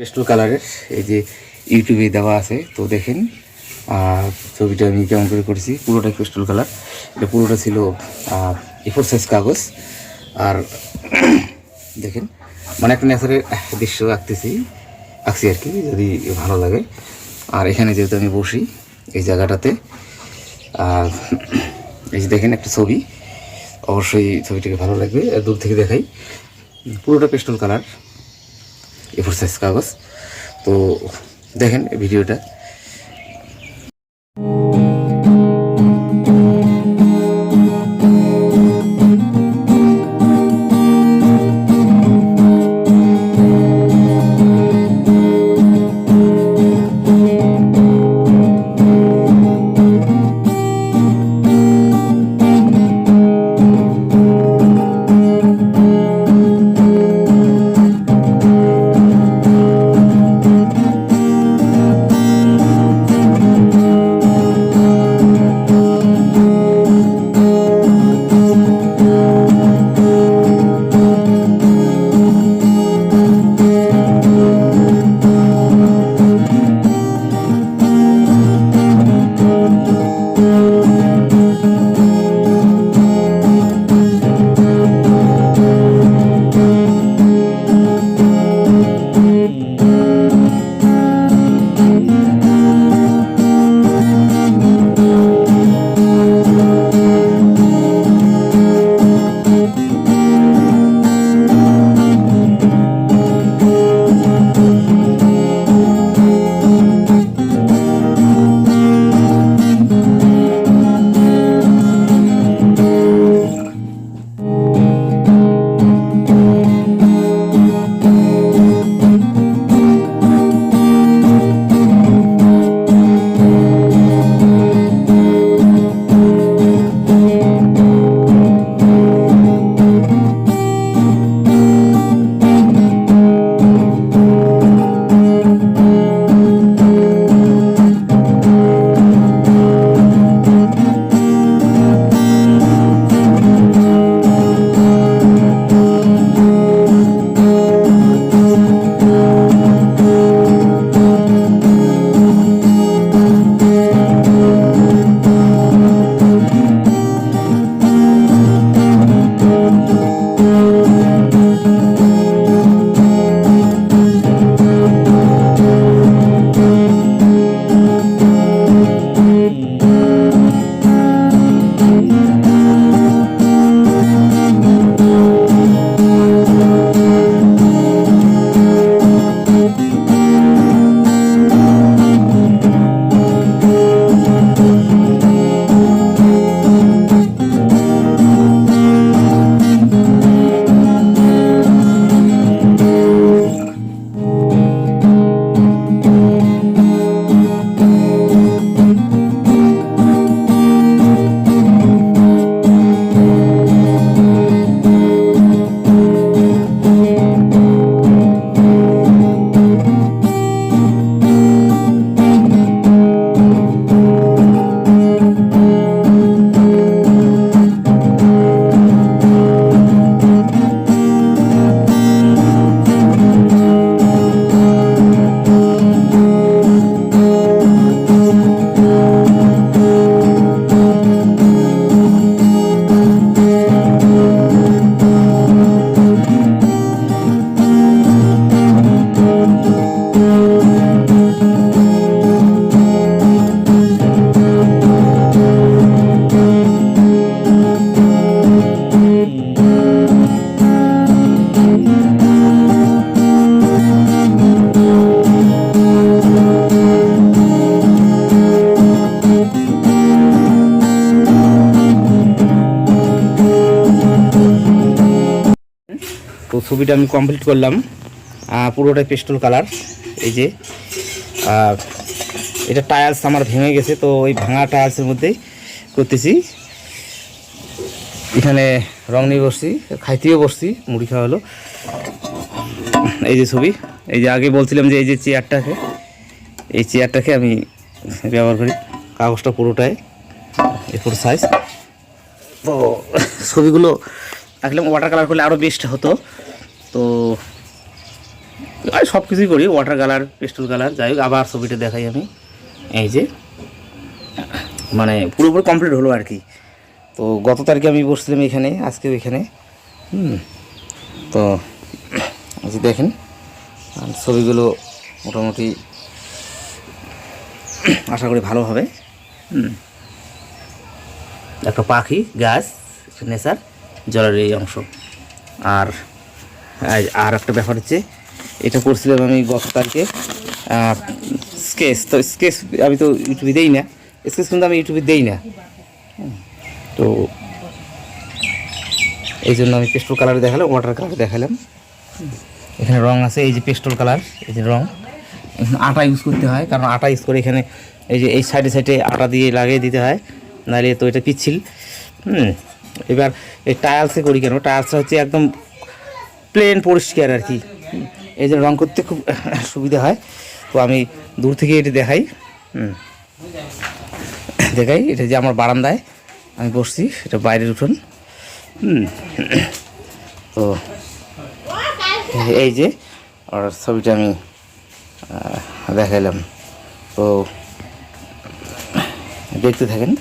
Pastel কালারের এই যে ইউটিউবে দেওয়া আছে, তো দেখেন ছবিটা আমি কেমন করে করেছি। পুরোটাই পেস্টেল কালার, এটা পুরোটা ছিল A4 সাইজ কাগজ। আর দেখেন মানে একটা ন্যাচারের দৃশ্য আঁকছি আর কি, যদি ভালো লাগে। আর এখানে যেহেতু আমি বসি এই জায়গাটাতে, এই যে দেখেন একটা ছবি, অবশ্যই ছবিটাকে ভালো লাগবে। দূর থেকে দেখাই, পুরোটা পেস্টেল কালার A4 সাইজ কাগজ। তো দেখেন ভিডিওটা। তো ছবিটা আমি কমপ্লিট করলাম, পুরোটাই পেস্টেল কালার। এই যে এটা টায়ালস আমার ভেঙে গেছে, তো ওই ভাঙা টায়ালসের মধ্যেই করতেছি। এখানে রং নিয়ে বসছি, খাইতেও বসছি, মুড়ি খাওয়া হলো। এই যে ছবি, এই যে আগে বলছিলাম যে এই যে চেয়ারটাকে আমি ব্যবহার করি। কাগজটা পুরোটাই A4 সাইজ। তো ছবিগুলো আসলে ওয়াটার কালার করলে আরও বেস্ট হতো। তো আর সব কিছুই করি, ওয়াটার কালার, পেস্টেল কালার, যাই হোক। আবার ছবিটা দেখাই আমি, এই যে মানে পুরোপুরি কমপ্লিট হলো আর কি। তো গত তারিখে আমি বসছিলাম এখানে, আজকেও এখানে। তো আজ দেখেন ছবিগুলো মোটামুটি আশা করি ভালো হবে। একটা পাখি, গাছ, নেচার, জলের এই অংশ। আর আর একটা ব্যাপার হচ্ছে, এটা করছিলাম আমি গত তারিখে স্কেচ। তো স্কেচ আমি তো ইউটিউবে দেই না, স্কেচ কিন্তু আমি ইউটিউবে দেই না। তো এই জন্য আমি পেস্টেল কালারে দেখালাম, ওয়াটার কালারে দেখালাম। এখানে রং আছে, এই যে পেস্টেল কালার, এই যে রং। এখানে আটা ইউজ করতে হয়, কারণ আটা ইউজ করে এখানে এই যে এই সাইডে সাইডে আটা দিয়ে লাগিয়ে দিতে হয়, নাহলে তো এটা পিচ্ছিল। এবার এই টাইলসে করি কেন, টাইলসটা হচ্ছে একদম প্লেন পরিষ্কার আর কি, এই জন্য রং করতে খুব সুবিধা হয়। তো আমি দূর থেকে এটা দেখাই, এটা যে আমার বারান্দায় আমি বসছি, এটা বাইরের উঠোন। তো এই যে আর ছবিটা আমি দেখাইলাম, তো দেখতে থাকেন।